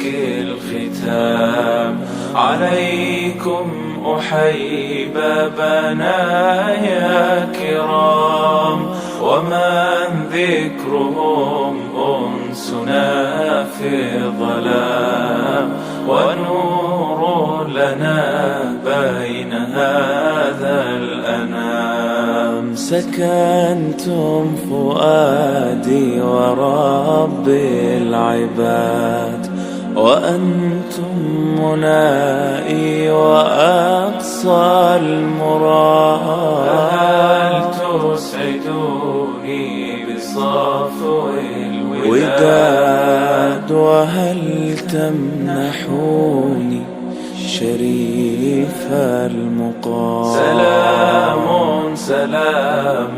الختام. عليكم أحيي بابنا يا كرام، ومن ذكرهم أنسنا في الظلام، ونور لنا بين هذا الأنام. سكنتم فؤادي ورب العباد، وأنتم منائي وأقصى المراد. هل تسعدوني بصفو الوداد، وهل تمنحوني شريف المقام. سلام سلام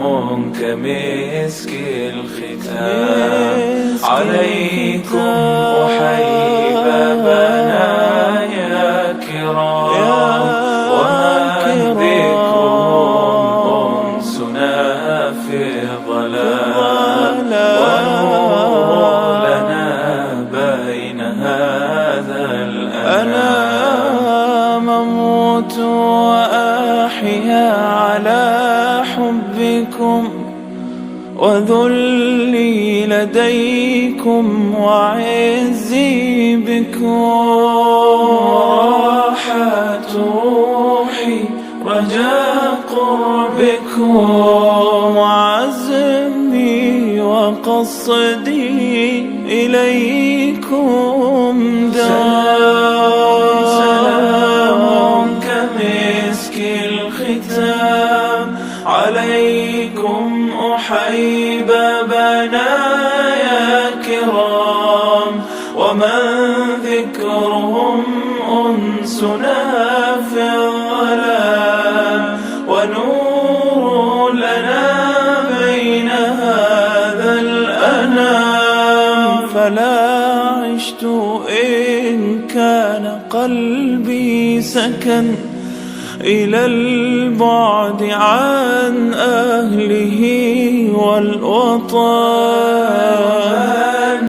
كمسك الختام، عليكم أحيي بابنا يا كرام، ومن ذكرهم أنسنا في الظلام، ونور لنا بين هذا الأنام. أموت وأحيا على حبكم، وذلي لديكم وعزي بكم. راحت روحي رجاء قربكم، وعزمي وقصدي إليكم دوام. سلام كمسك الختام، عليكم أحيي بابنا يا كرام، ومن ذكرهم أنسنا في الظلام، ونور لنا بين هذا الأنام. فلا عشت إن كان قلبي سكن إلى البعد عن أهله والوطن.